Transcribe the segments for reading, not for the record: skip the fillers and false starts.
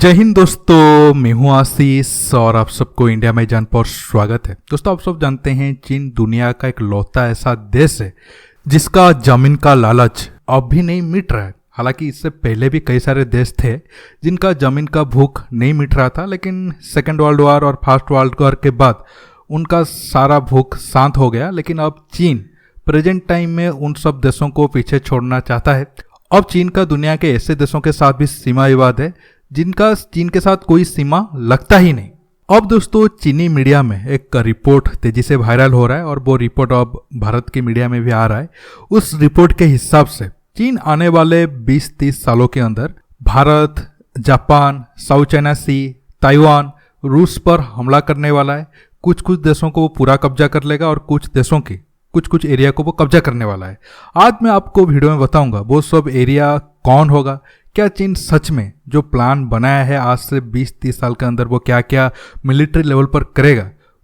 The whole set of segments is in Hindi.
जय हिंद दोस्तों, मैं हूं आशीष और आप सबको इंडिया में जान पर स्वागत है। दोस्तों, आप सब जानते हैं चीन दुनिया का एक लौता ऐसा देश है जिसका जमीन का लालच अब भी नहीं मिट रहा है। हालांकि इससे पहले भी कई सारे देश थे जिनका जमीन का भूख नहीं मिट रहा था, लेकिन सेकेंड वर्ल्ड वॉर और फर्स्ट वर्ल्ड वॉर के बाद उनका सारा भूख शांत हो गया। लेकिन अब चीन प्रेजेंट टाइम में उन सब देशों को पीछे छोड़ना चाहता है। अब चीन का दुनिया के ऐसे देशों के साथ भी सीमा विवाद है जिनका चीन के साथ कोई सीमा लगता ही नहीं। अब दोस्तों, चीनी मीडिया में एक रिपोर्ट तेजी से वायरल हो रहा है और वो रिपोर्ट अब भारत की मीडिया में भी आ रहा है। उस रिपोर्ट के हिसाब से चीन आने वाले 20-30 सालों के अंदर भारत, जापान, साउथ चाइना सी, ताइवान, रूस पर हमला करने वाला है। कुछ कुछ देशों को वो पूरा कब्जा कर लेगा और कुछ देशों की कुछ एरिया को वो कब्जा करने वाला है। आज मैं आपको वीडियो में बताऊंगा वो सब एरिया कौन होगा, क्या चीन सच में जो प्लान बनाया है आज से 20-30 साल के अंदर वो क्या क्या मिलिट्री लेवल पर करेगा,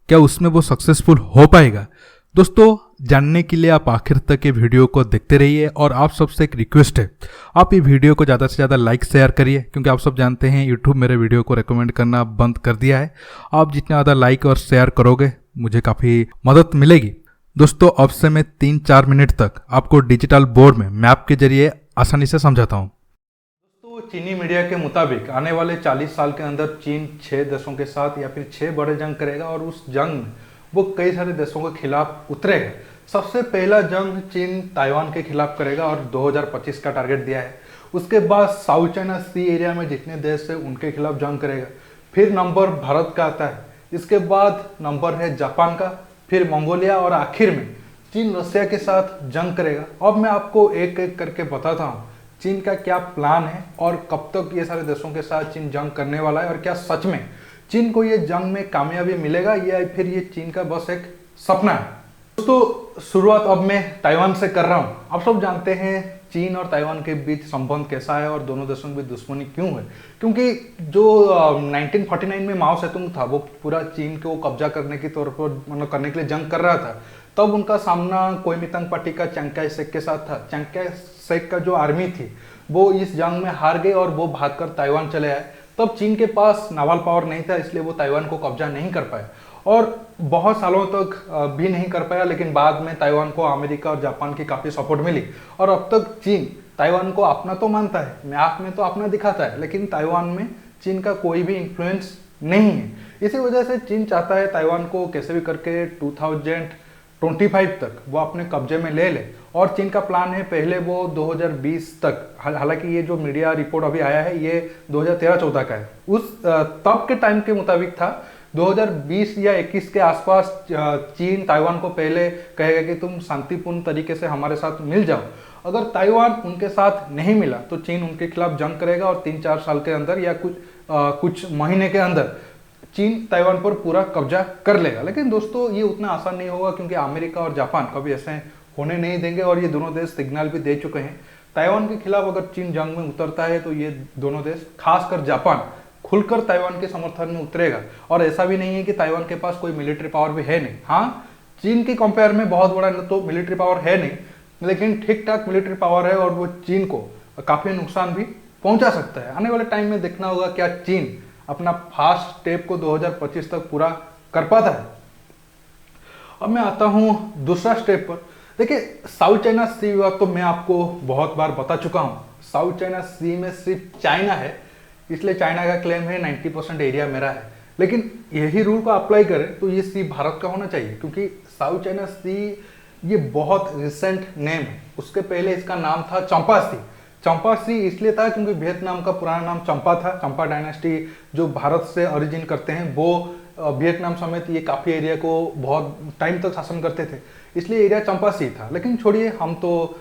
क्या उसमें वो सक्सेसफुल हो पाएगा। दोस्तों, जानने के लिए आप आखिर तक ये वीडियो को देखते रहिए और आप सबसे एक रिक्वेस्ट है, आप ये वीडियो को ज़्यादा से ज़्यादा लाइक शेयर करिए, क्योंकि आप सब जानते हैं यूट्यूब मेरे वीडियो को रेकमेंड करना बंद कर दिया है। आप जितना ज़्यादा लाइक और शेयर करोगे मुझे काफ़ी मदद मिलेगी। दोस्तों, अब से मैं 3-4 मिनट तक आपको डिजिटल बोर्ड में मैप के जरिए आसानी से समझाता हूँ। दोस्तों, चीनी मीडिया के मुताबिक आने वाले 40 साल के अंदर चीन 6 देशों के साथ या फिर 6 बड़े जंग करेगा और उस जंग में वो कई सारे देशों के खिलाफ उतरेगा। सबसे पहला जंग चीन ताइवान के खिलाफ करेगा और 2025 का टारगेट दिया है। उसके बाद साउथ चाइना सी एरिया में जितने देश है उनके खिलाफ जंग करेगा। फिर नंबर भारत का आता है, इसके बाद नंबर है जापान का, फिर मंगोलिया और आखिर में चीन रशिया के साथ जंग करेगा। अब मैं आपको एक एक करके बताता हूँ चीन का क्या प्लान है और कब तक ये सारे देशों के साथ चीन जंग करने वाला है और क्या सच में चीन को ये जंग में कामयाबी मिलेगा या फिर ये चीन का बस एक सपना है। दोस्तों, शुरुआत अब मैं ताइवान से कर रहा हूँ। आप सब जानते हैं चीन और ताइवान के बीच संबंध कैसा है और दोनों देशों के बीच दुश्मनी क्यों है, क्योंकि जो 1949 में माओ सेतुंग था वो पूरा चीन को कब्जा करने की तौर पर मतलब करने के लिए जंग कर रहा था। तब उनका सामना कोयमितांग पार्टी का चांग काई शेक के साथ था। चांग काई शेक का जो आर्मी थी वो इस जंग में हार गई और वो भागकर ताइवान चले आए। तब चीन के पास नावल पावर नहीं था, इसलिए वो ताइवान को कब्जा नहीं कर पाया और बहुत सालों तक भी नहीं कर पाया। लेकिन बाद में ताइवान को अमेरिका और जापान की काफ़ी सपोर्ट मिली और अब तक चीन ताइवान को अपना तो मानता है, मैप में तो अपना दिखाता है, लेकिन ताइवान में चीन का कोई भी इन्फ्लुएंस नहीं है। इसी वजह से चीन चाहता है ताइवान को कैसे भी करके 2025 तक वो अपने कब्जे में ले ले और चीन का प्लान है पहले वो 2020 तक, हालांकि ये जो मीडिया रिपोर्ट अभी आया है ये 2013-14 का है, उस तब के टाइम के मुताबिक था 2020 या 21 के आसपास चीन ताइवान को पहले कहेगा कि तुम शांतिपूर्ण तरीके से हमारे साथ मिल जाओ। अगर ताइवान उनके साथ नहीं मिला तो चीन उनके खिलाफ जंग करेगा और 3-4 साल के अंदर या कुछ महीने के अंदर चीन ताइवान पर पूरा कब्जा कर लेगा। लेकिन दोस्तों, ये उतना आसान नहीं होगा, क्योंकि अमेरिका और जापान कभी ऐसे होने नहीं देंगे और ये दोनों देश सिग्नल भी दे चुके हैं। ताइवान के खिलाफ अगर चीन जंग में उतरता है तो ये दोनों देश, खासकर जापान, खुलकर ताइवान के समर्थन में उतरेगा। और ऐसा भी नहीं है कि ताइवान के पास कोई मिलिट्री पावर भी है नहीं। हाँ, चीन की कंपेयर में बहुत बड़ा तो मिलिट्री पावर है नहीं, लेकिन ठीक ठाक मिलिट्री पावर है और वो चीन को काफी नुकसान भी पहुंचा सकता है। आने वाले टाइम में देखना होगा क्या चीन अपना फास्ट स्टेप को 2025 तक पूरा कर पाता है। अब मैं आता हूं दूसरा स्टेप पर। देखिए, साउथ चाइना सी विवाद तो मैं आपको बहुत बार बता चुका हूं। साउथ चाइना सी में सिर्फ चाइना है, इसलिए चाइना का क्लेम है 90% एरिया मेरा है। लेकिन यही रूल को अप्लाई करें तो ये सी भारत का होना चाहिए, क्योंकि साउथ चाइना सी ये बहुत रिसेंट नेम है। उसके पहले इसका नाम था चंपा सी। चंपा सी इसलिए था क्योंकि वियतनाम का पुराना नाम चंपा था। चंपा डायनेस्टी जो भारत से ओरिजिन करते हैं वो वियतनाम समेत ये काफ़ी एरिया को बहुत टाइम तक शासन करते थे, इसलिए एरिया चंपा सी था। लेकिन छोड़िए, हम तो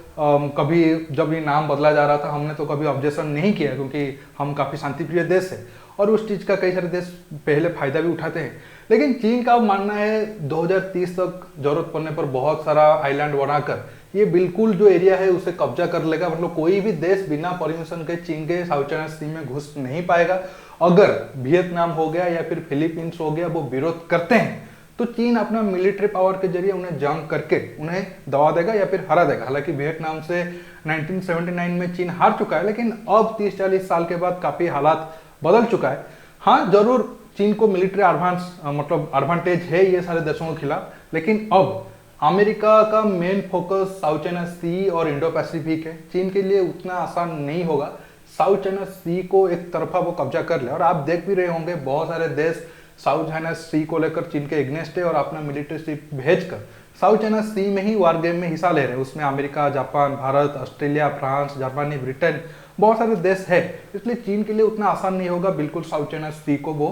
कभी जब ये नाम बदला जा रहा था हमने तो कभी ऑब्जेक्शन नहीं किया, क्योंकि हम काफ़ी शांतिप्रिय देश है और उस चीज़ का कई सारे देश पहले फायदा भी उठाते हैं। लेकिन चीन का मानना है 2030 तक जरूरत पड़ने पर बहुत सारा आइलैंड बनाकर ये बिल्कुल जो एरिया है उसे कब्जा कर लेगा। मतलब कोई भी देश बिना परमिशन के चीन के साउथ चाइना सी में घुस नहीं पाएगा। अगर वियतनाम हो गया या फिर फिलीपींस हो गया वो विरोध करते हैं तो चीन अपना मिलिट्री पावर के जरिए उन्हें जंग करके उन्हें दबा देगा या फिर हरा देगा। हालांकि वियतनाम से 1979 में चीन हार चुका है, लेकिन अब 30-40 साल के बाद काफी हालात बदल चुका है। हाँ जरूर चीन को मिलिट्री मतलब एडवांटेज है ये सारे देशों के खिलाफ, लेकिन अब अमेरिका का मेन फोकस साउथ चाइना सी और इंडो पैसिफिक है। चीन के लिए उतना आसान नहीं होगा साउथ चाइना सी को एक तरफा वो कब्जा कर ले। और आप देख भी रहे होंगे बहुत सारे देश साउथ चाइना सी को लेकर चीन के एग्नेस्ट है और अपना मिलिट्री शिप भेजकर साउथ चाइना सी में ही वार गेम में हिस्सा ले रहे हैं। उसमें America, Japan, Bharat, Australia, France, Germany, Britain, बहुत सारे देश है। इसलिए चीन के लिए उतना आसान नहीं होगा बिल्कुल साउथ चाइना सी को वो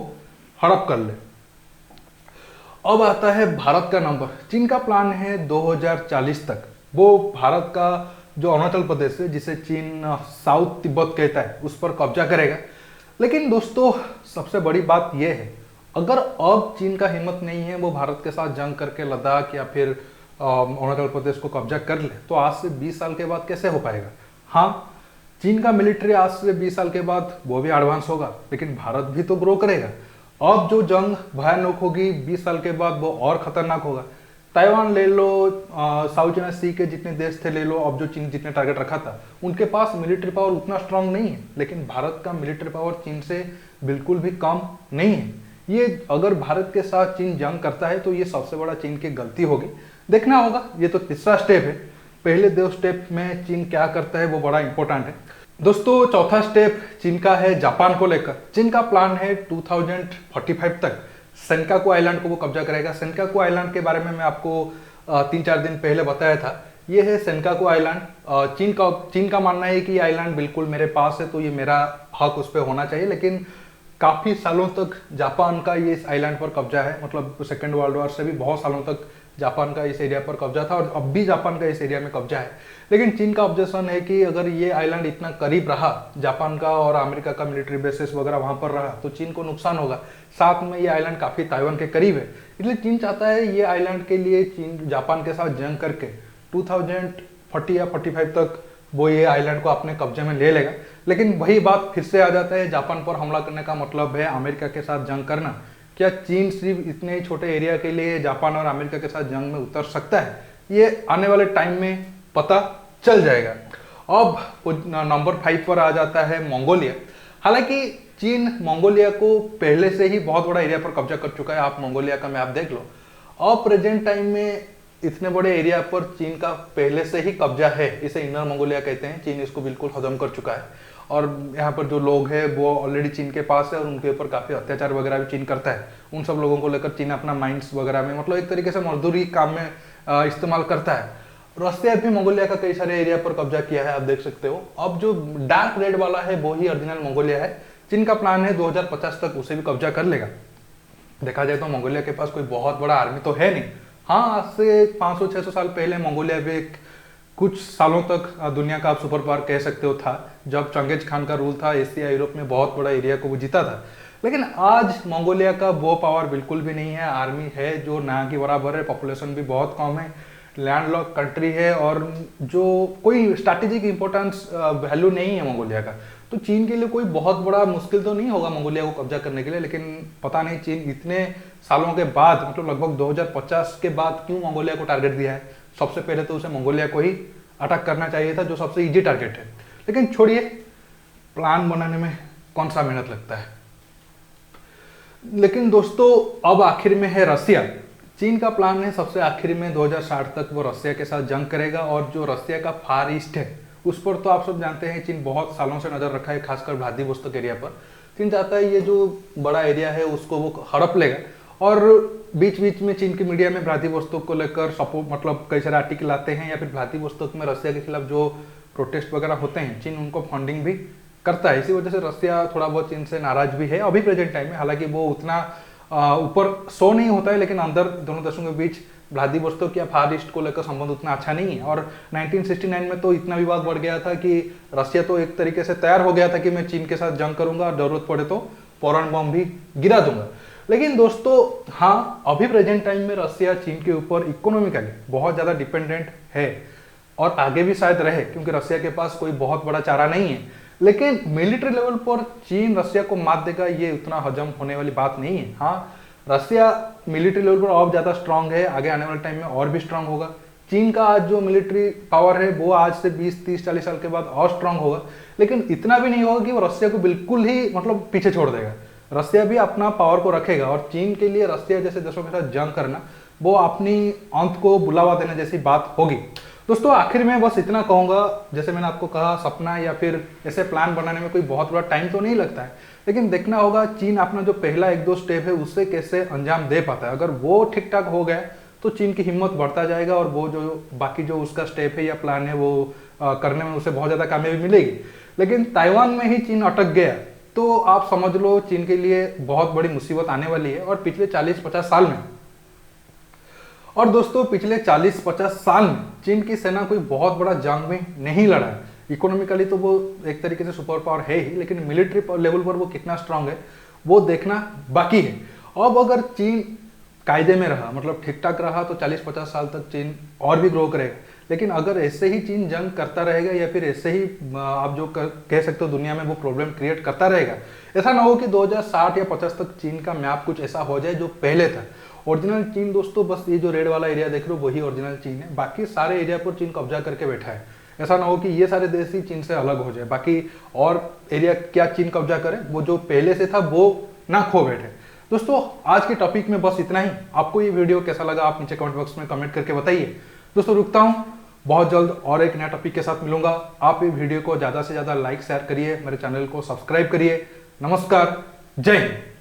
हड़प कर ले। अब आता है भारत का नंबर। चीन का प्लान है 2040 तक वो भारत का जो अरुणाचल प्रदेश है, जिसे चीन साउथ तिब्बत कहता है, उस पर कब्जा करेगा। लेकिन दोस्तों सबसे बड़ी बात यह है, अगर अब चीन का हिम्मत नहीं है वो भारत के साथ जंग करके लद्दाख या फिर अरुणाचल प्रदेश को कब्जा कर ले, तो आज से 20 साल के बाद कैसे हो पाएगा। हाँ चीन का मिलिट्री आज से 20 साल के बाद वो भी एडवांस होगा, लेकिन भारत भी तो ग्रो करेगा। अब जो जंग भयानक होगी 20 साल के बाद वो और खतरनाक होगा। ताइवान ले लो, साउथ चाइना सी के जितने देश थे ले लो, अब जो चीन जितने टारगेट रखा था उनके पास मिलिट्री पावर उतना स्ट्रांग नहीं है, लेकिन भारत का मिलिट्री पावर चीन से बिल्कुल भी कम नहीं है। ये अगर भारत के साथ चीन जंग करता है तो ये सबसे बड़ा चीन की गलती होगी। देखना होगा, ये तो तीसरा स्टेप है। पहले 2 स्टेप में चीन क्या करता है वो बड़ा इंपॉर्टेंट है। दोस्तों चौथा स्टेप चीन का है जापान को लेकर। चीन का प्लान है 2045 तक सेनकाकू आइलैंड को वो कब्जा करेगा। सेनकाकू आइलैंड के बारे में मैं आपको 3-4 दिन पहले बताया था। ये है सेनकाकू आइलैंड। चीन का मानना है कि ये आइलैंड बिल्कुल मेरे पास है तो ये मेरा हक उस पर होना चाहिए, लेकिन काफी सालों तक जापान का ये इस आइलैंड पर कब्जा है। मतलब सेकेंड वर्ल्ड वॉर से भी बहुत सालों तक जापान का इस एरिया पर कब्जा था और अब भी जापान का इस एरिया में कब्जा है। लेकिन चीन का ऑब्जेक्शन है कि अगर ये आइलैंड इतना करीब रहा जापान का और अमेरिका का मिलिट्री बेसिस वगैरह वहां पर रहा तो चीन को नुकसान होगा। साथ में ये आइलैंड काफी ताइवान के करीब है, इसलिए चीन चाहता है ये आइलैंड के लिए चीन जापान के साथ जंग करके 2040 या 45 तक वो ये आइलैंड को अपने कब्जे में ले लेगा। लेकिन वही बात फिर से आ जाता है, जापान पर हमला करने का मतलब है अमेरिका के साथ जंग करना। क्या चीन सिर्फ इतने ही छोटे एरिया के लिए जापान और अमेरिका के साथ जंग में उतर सकता है? ये आने वाले टाइम में पता चल जाएगा। अब नंबर 5 पर आ जाता है मंगोलिया। हालांकि चीन मंगोलिया को पहले से ही बहुत बड़ा एरिया पर कब्जा कर चुका है। आप मंगोलिया का मैप देख लो। अब प्रेजेंट टाइम में इतने बड़े एरिया पर चीन का पहले से ही कब्जा है। इसे इनर मंगोलिया कहते हैं। चीन इसको बिल्कुल हजम कर चुका है और यहाँ पर जो लोग हैं वो ऑलरेडी चीन के पास है और उनके ऊपर काफी अत्याचार वगैरह भी चीन करता है। उन सब लोगों को लेकर चीन अपना माइंस वगैरह में मतलब एक तरीके से मजदूरी काम में इस्तेमाल करता है। रसिया भी मंगोलिया का कई सारे एरिया पर कब्जा किया है, आप देख सकते हो। अब जो डार्क रेड वाला है वो ही ओरिजिनल मंगोलिया है। चीन का प्लान है 2050 तक उसे भी कब्जा कर लेगा। देखा जाए तो मंगोलिया के पास कोई बहुत बड़ा आर्मी तो है नहीं। हाँ आज से 500-600 साल पहले मंगोलिया भी कुछ सालों तक दुनिया का आप सुपर पावर कह सकते हो था, जब चंगेज खान का रूल था। एशिया यूरोप में बहुत बड़ा एरिया को वो जीता था। लेकिन आज मंगोलिया का वो पावर बिल्कुल भी नहीं है। आर्मी है जो ना के बराबर है, पॉपुलेशन भी बहुत कम है, लैंडलॉक कंट्री है और जो कोई स्ट्रैटेजिक इंपॉर्टेंस वैल्यू नहीं है मंगोलिया का। तो चीन के लिए कोई बहुत बड़ा मुश्किल तो नहीं होगा मंगोलिया को कब्जा करने के लिए। लेकिन पता नहीं चीन इतने सालों के बाद मतलब लगभग 2050 के बाद क्यों मंगोलिया को टारगेट दिया है। सबसे पहले तो उसे मंगोलिया को ही अटैक करना चाहिए था, जो सबसे इजी टारगेट है। लेकिन छोड़िए, प्लान बनाने में कौन सा मेहनत लगता है। लेकिन दोस्तों अब आखिर में है रसिया। चीन का प्लान है सबसे आखिर में 2060 तक वो रसिया के साथ जंग करेगा। और जो रसिया का फार ईस्ट है उस पर तो आप सब जानते हैं चीन बहुत सालों से नजर रखा है, खासकर व्लादिवोस्तोक एरिया पर। चीन चाहता है ये जो बड़ा एरिया है उसको वो हड़प लेगा। और बीच बीच में चीन की मीडिया में व्लादिवोस्तोक को लेकर सपोर्ट मतलब कई सारे आर्टिकल आते हैं, या फिर व्लादिवोस्तोक में रसिया के खिलाफ जो प्रोटेस्ट वगैरह होते हैं चीन उनको फंडिंग भी करता है। इसी वजह से रसिया थोड़ा बहुत चीन से नाराज भी है अभी प्रेजेंट टाइम में। हालांकि वो उतना ऊपर शो नहीं होता है, लेकिन अंदर दोनों देशों के बीच व्लादिवोस्तोक या फार ईस्ट को लेकर संबंध उतना अच्छा नहीं है। और 1969 में तो इतना विवाद बढ़ गया था कि रसिया तो एक तरीके से तैयार हो गया था कि मैं चीन के साथ जंग करूंगा और जरूरत पड़े तो परमाणु बम भी गिरा दूंगा। लेकिन दोस्तों हाँ अभी प्रेजेंट टाइम में रसिया चीन के ऊपर इकोनॉमिकली बहुत ज्यादा डिपेंडेंट है और आगे भी शायद रहे, क्योंकि रसिया के पास कोई बहुत बड़ा चारा नहीं है। लेकिन मिलिट्री लेवल पर चीन रसिया को मात देगा ये उतना हजम होने वाली बात नहीं है। हाँ रसिया मिलिट्री लेवल पर और ज्यादा स्ट्रांग है, आगे आने वाले टाइम में और भी स्ट्रांग होगा। चीन का आज जो मिलिट्री पावर है वो आज से 20 30 40 साल के बाद और स्ट्रांग होगा, लेकिन इतना भी नहीं होगा कि वो रसिया को बिल्कुल ही मतलब पीछे छोड़ देगा। रसिया भी अपना पावर को रखेगा और चीन के लिए रसिया जैसे देशों के साथ जंग करना वो अपनी अंत को बुलावा देने जैसी बात होगी। दोस्तों आखिर में बस इतना कहूंगा, जैसे मैंने आपको कहा सपना या फिर ऐसे प्लान बनाने में कोई बहुत बड़ा टाइम तो नहीं लगता है, लेकिन देखना होगा चीन अपना जो पहला 1-2 स्टेप है उससे कैसे अंजाम दे पाता है। अगर वो ठीक ठाक हो गया तो चीन की हिम्मत बढ़ता जाएगा और वो जो बाकी जो उसका स्टेप है या प्लान है वो करने में उसे बहुत ज़्यादा कामयाबी मिलेगी। लेकिन ताइवान में ही चीन अटक गया तो आप समझ लो चीन के लिए बहुत बड़ी मुसीबत आने वाली है। और पिछले 40-50 साल में और दोस्तों पिछले 40-50 साल में चीन की सेना कोई बहुत बड़ा जंग में नहीं लड़ा है। इकोनॉमिकली तो वो एक तरीके से सुपर पावर है ही, लेकिन मिलिट्री लेवल पर वो कितना स्ट्रांग है वो देखना बाकी है। अब अगर चीन कायदे में रहा, मतलब ठीक ठाक रहा, तो 40-50 साल तक चीन और भी ग्रो करेगा। लेकिन अगर ऐसे ही चीन जंग करता रहेगा या फिर ऐसे ही आप जो कह सकते हो दुनिया में वो प्रॉब्लम क्रिएट करता रहेगा, ऐसा ना हो कि 2060 या 50 तक चीन का मैप कुछ ऐसा हो जाए जो पहले था। ओरिजिनल चीन दोस्तों बस ये जो रेड वाला एरिया देख रहे हो वही ओरिजिनल चीन है, बाकी सारे एरिया पर चीन कब्जा करके बैठा है। ऐसा ना हो कि ये सारे देश ही चीन से अलग हो जाए, बाकी और एरिया क्या चीन कब्जा करे, वो जो पहले से था वो ना खो बैठे। दोस्तों आज के टॉपिक में बस इतना ही। आपको ये वीडियो कैसा लगा आप नीचे कमेंट बॉक्स में कमेंट करके बताइए। दोस्तों रुकता हूँ, बहुत जल्द और एक नया टॉपिक के साथ मिलूंगा। आप ये वीडियो को ज़्यादा से ज़्यादा लाइक शेयर करिए, मेरे चैनल को सब्सक्राइब करिए। नमस्कार, जय हिंद।